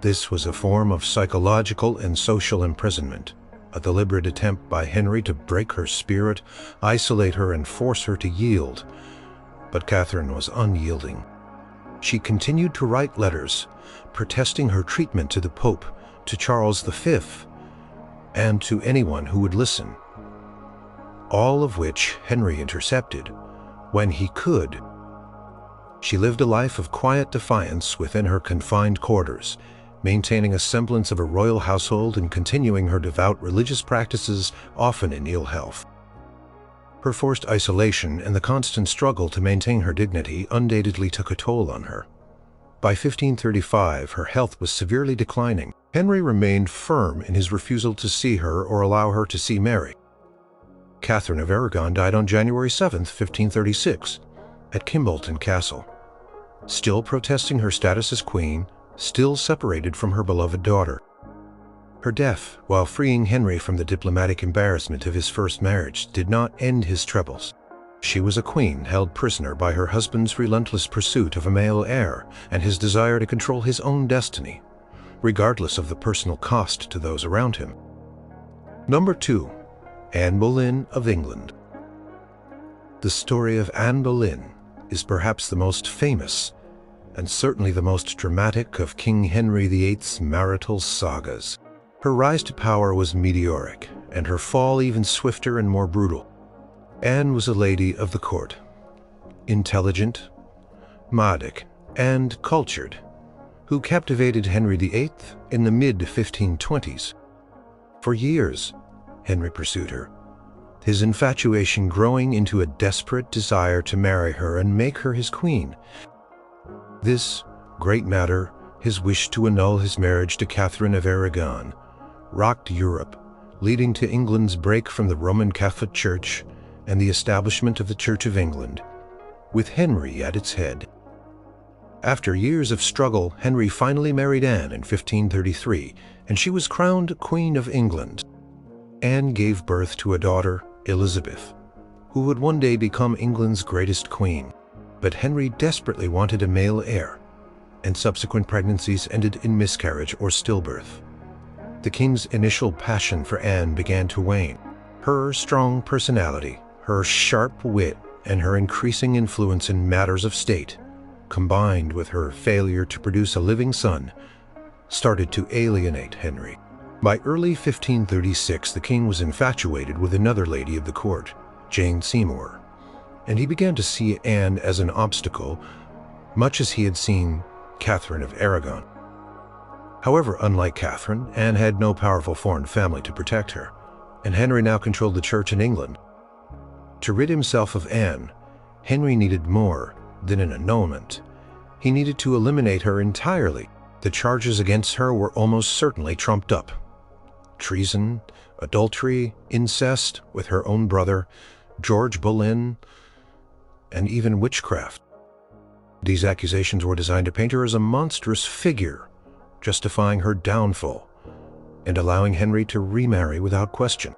This was a form of psychological and social imprisonment, a deliberate attempt by Henry to break her spirit, isolate her, and force her to yield. But Catherine was unyielding. She continued to write letters, protesting her treatment to the Pope, to Charles V, and to anyone who would listen, all of which Henry intercepted when he could. She lived a life of quiet defiance within her confined quarters, maintaining a semblance of a royal household and continuing her devout religious practices, often in ill health. Her forced isolation and the constant struggle to maintain her dignity undoubtedly took a toll on her. By 1535, her health was severely declining. Henry remained firm in his refusal to see her or allow her to see Mary. Catherine of Aragon died on January 7, 1536, at Kimbolton Castle. Still protesting her status as queen, still separated from her beloved daughter. Her death, while freeing Henry from the diplomatic embarrassment of his first marriage, did not end his troubles. She was a queen held prisoner by her husband's relentless pursuit of a male heir and his desire to control his own destiny, regardless of the personal cost to those around him. Number 2. Anne Boleyn of England. The story of Anne Boleyn is perhaps the most famous and certainly the most dramatic of King Henry VIII's marital sagas. Her rise to power was meteoric, and her fall even swifter and more brutal. Anne was a lady of the court, intelligent, modic, and cultured, who captivated Henry VIII in the mid-1520s. For years, Henry pursued her, his infatuation growing into a desperate desire to marry her and make her his queen. This great matter, his wish to annul his marriage to Catherine of Aragon, rocked Europe, leading to England's break from the Roman Catholic Church and the establishment of the Church of England, with Henry at its head. After years of struggle, Henry finally married Anne in 1533, and she was crowned Queen of England. Anne gave birth to a daughter, Elizabeth, who would one day become England's greatest queen. But Henry desperately wanted a male heir, and subsequent pregnancies ended in miscarriage or stillbirth. The king's initial passion for Anne began to wane. Her strong personality, her sharp wit, and her increasing influence in matters of state, combined with her failure to produce a living son, started to alienate Henry. By early 1536, the king was infatuated with another lady of the court, Jane Seymour, and he began to see Anne as an obstacle, much as he had seen Catherine of Aragon. However, unlike Catherine, Anne had no powerful foreign family to protect her, and Henry now controlled the church in England. To rid himself of Anne, Henry needed more than an annulment. He needed to eliminate her entirely. The charges against her were almost certainly trumped up: treason, adultery, incest with her own brother, George Boleyn, and even witchcraft. These accusations were designed to paint her as a monstrous figure, justifying her downfall and allowing Henry to remarry without question.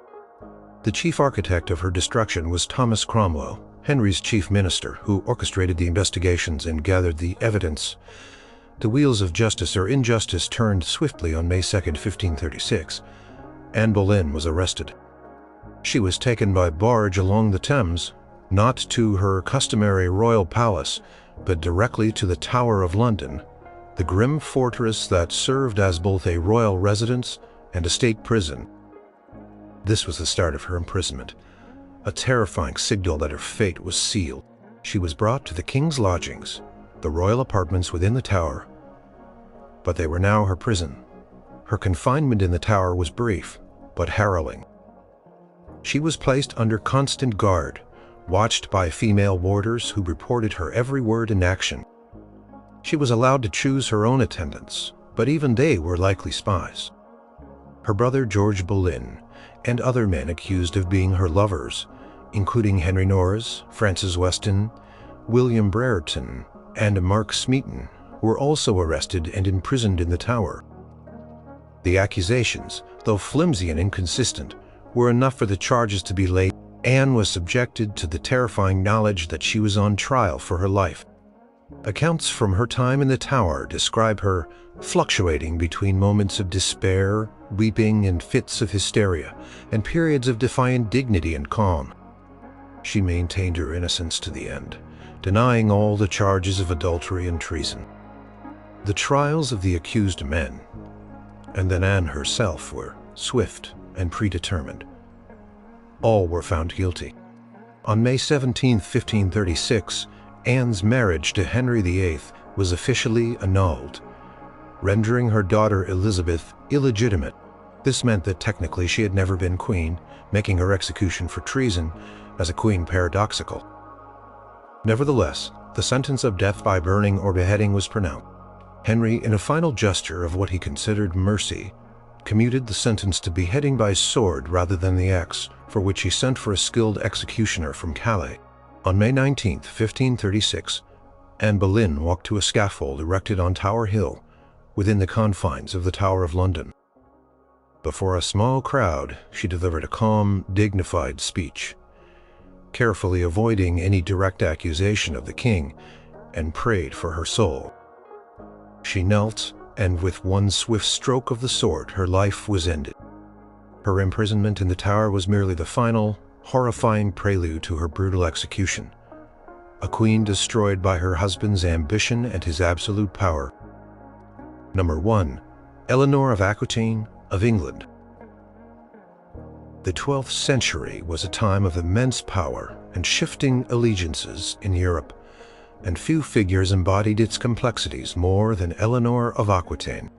The chief architect of her destruction was Thomas Cromwell, Henry's chief minister, who orchestrated the investigations and gathered the evidence. The wheels of justice or injustice turned swiftly on May 2, 1536. Anne Boleyn was arrested. She was taken by barge along the Thames, not to her customary royal palace, but directly to the Tower of London, the grim fortress that served as both a royal residence and a state prison. This was the start of her imprisonment, a terrifying signal that her fate was sealed. She was brought to the king's lodgings, the royal apartments within the tower, but they were now her prison. Her confinement in the tower was brief, but harrowing. She was placed under constant guard, watched by female warders who reported her every word and action. She was allowed to choose her own attendants, but even they were likely spies. Her brother George Boleyn and other men accused of being her lovers, including Henry Norris, Francis Weston, William Brereton, and Mark Smeaton, were also arrested and imprisoned in the Tower. The accusations, though flimsy and inconsistent, were enough for the charges to be laid. Anne was subjected to the terrifying knowledge that she was on trial for her life. Accounts from her time in the Tower describe her fluctuating between moments of despair, weeping, and fits of hysteria, and periods of defiant dignity and calm. She maintained her innocence to the end, denying all the charges of adultery and treason. The trials of the accused men, and then Anne herself, were swift and predetermined. All were found guilty. On May 17, 1536, Anne's marriage to Henry VIII was officially annulled, rendering her daughter Elizabeth illegitimate. This meant that technically she had never been queen, making her execution for treason as a queen paradoxical. Nevertheless, the sentence of death by burning or beheading was pronounced. Henry, in a final gesture of what he considered mercy, commuted the sentence to beheading by sword rather than the axe, for which he sent for a skilled executioner from Calais. On May 19, 1536, Anne Boleyn walked to a scaffold erected on Tower Hill, within the confines of the Tower of London. Before a small crowd, she delivered a calm, dignified speech, carefully avoiding any direct accusation of the king, and prayed for her soul. She knelt, and with one swift stroke of the sword, her life was ended. Her imprisonment in the Tower was merely the final, horrifying prelude to her brutal execution. A queen destroyed by her husband's ambition and his absolute power. Number 1. Eleanor of Aquitaine of England. The 12th century was a time of immense power and shifting allegiances in Europe, and few figures embodied its complexities more than Eleanor of Aquitaine.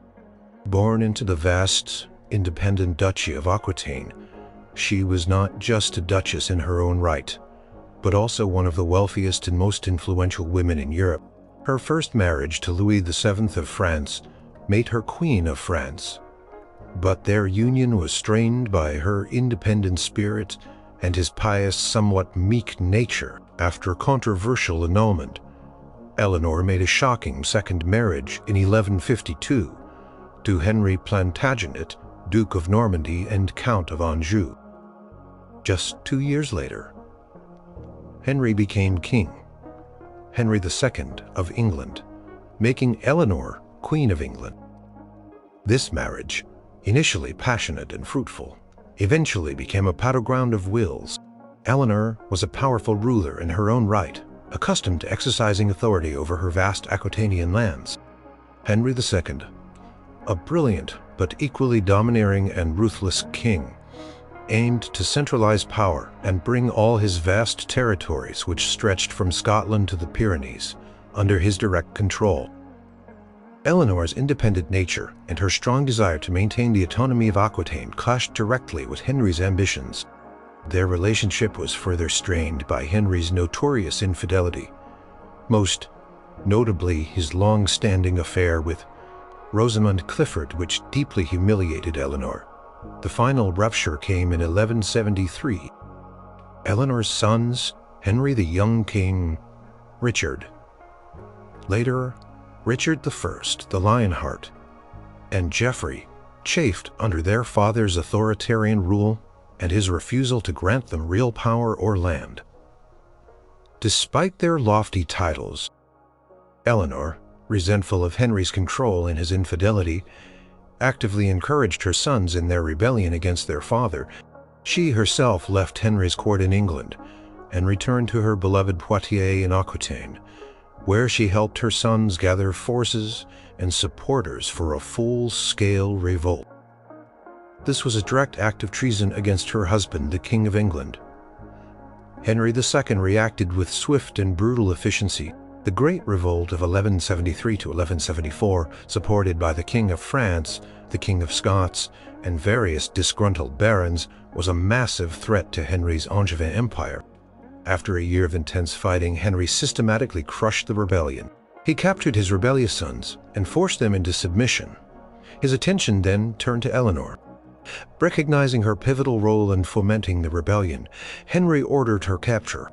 Born into the vast, independent Duchy of Aquitaine, she was not just a duchess in her own right, but also one of the wealthiest and most influential women in Europe. Her first marriage to Louis VII of France made her Queen of France, but their union was strained by her independent spirit and his pious, somewhat meek nature. After a controversial annulment, Eleanor made a shocking second marriage in 1152 to Henry Plantagenet, Duke of Normandy and Count of Anjou. Just 2 years later, Henry became king, Henry II of England, making Eleanor Queen of England. This marriage, initially passionate and fruitful, eventually became a battleground of wills. Eleanor was a powerful ruler in her own right, accustomed to exercising authority over her vast Aquitanian lands. Henry II, a brilliant but equally domineering and ruthless king, aimed to centralize power and bring all his vast territories, which stretched from Scotland to the Pyrenees, under his direct control. Eleanor's independent nature and her strong desire to maintain the autonomy of Aquitaine clashed directly with Henry's ambitions. Their relationship was further strained by Henry's notorious infidelity, most notably his long-standing affair with Rosamund Clifford, which deeply humiliated Eleanor. The final rupture came in 1173. Eleanor's sons, Henry the young king, Richard, later Richard I, the Lionheart, and Geoffrey, chafed under their father's authoritarian rule and his refusal to grant them real power or land. Despite their lofty titles, Eleanor, resentful of Henry's control and his infidelity, actively encouraged her sons in their rebellion against their father. She herself left Henry's court in England and returned to her beloved Poitiers in Aquitaine, where she helped her sons gather forces and supporters for a full-scale revolt. This was a direct act of treason against her husband, the King of England. Henry II reacted with swift and brutal efficiency. The Great Revolt of 1173 to 1174, supported by the King of France, the King of Scots, and various disgruntled barons, was a massive threat to Henry's Angevin Empire. After a year of intense fighting, Henry systematically crushed the rebellion. He captured his rebellious sons and forced them into submission. His attention then turned to Eleanor. Recognizing her pivotal role in fomenting the rebellion, Henry ordered her capture.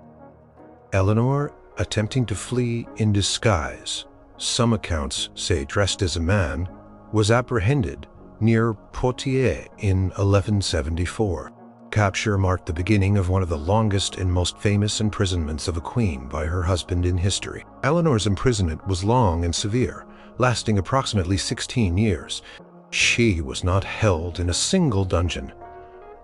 Eleanor, attempting to flee in disguise, some accounts say dressed as a man, was apprehended near Poitiers in 1174. Capture marked the beginning of one of the longest and most famous imprisonments of a queen by her husband in history. Eleanor's imprisonment was long and severe, lasting approximately 16 years. She was not held in a single dungeon,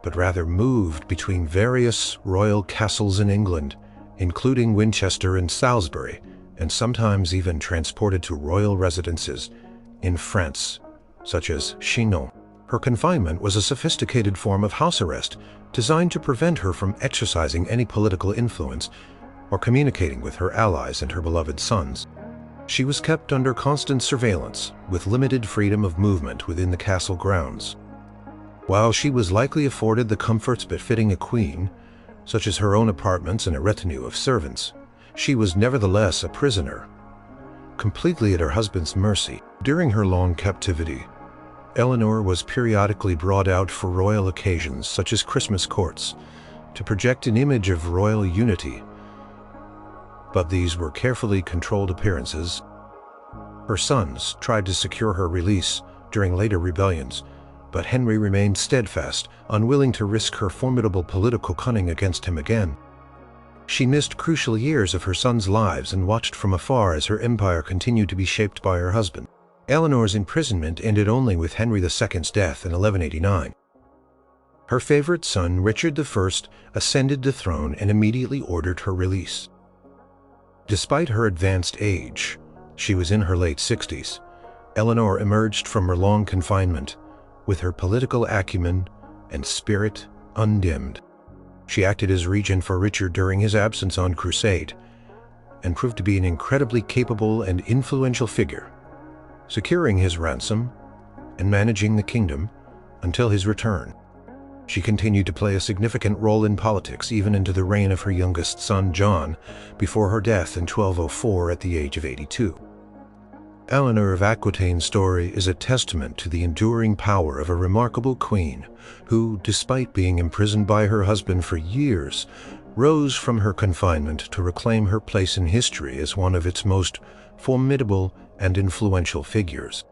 but rather moved between various royal castles in England, including Winchester and Salisbury, and sometimes even transported to royal residences in France, such as Chinon. Her confinement was a sophisticated form of house arrest designed to prevent her from exercising any political influence or communicating with her allies and her beloved sons. She was kept under constant surveillance, with limited freedom of movement within the castle grounds. While she was likely afforded the comforts befitting a queen, such as her own apartments and a retinue of servants, she was nevertheless a prisoner. completely at her husband's mercy. During her long captivity, Eleanor was periodically brought out for royal occasions such as Christmas courts to project an image of royal unity, but these were carefully controlled appearances. Her sons tried to secure her release during later rebellions, but Henry remained steadfast, unwilling to risk her formidable political cunning against him again. She missed crucial years of her sons' lives and watched from afar as her empire continued to be shaped by her husband. Eleanor's imprisonment ended only with Henry II's death in 1189. Her favorite son, Richard I, ascended the throne and immediately ordered her release. Despite her advanced age, she was in her late 60s, Eleanor emerged from her long confinement with her political acumen and spirit undimmed. She acted as regent for Richard during his absence on crusade and proved to be an incredibly capable and influential figure, securing his ransom and managing the kingdom until his return. She continued to play a significant role in politics even into the reign of her youngest son, John, before her death in 1204 at the age of 82. Eleanor of Aquitaine's story is a testament to the enduring power of a remarkable queen who, despite being imprisoned by her husband for years, rose from her confinement to reclaim her place in history as one of its most formidable and influential figures.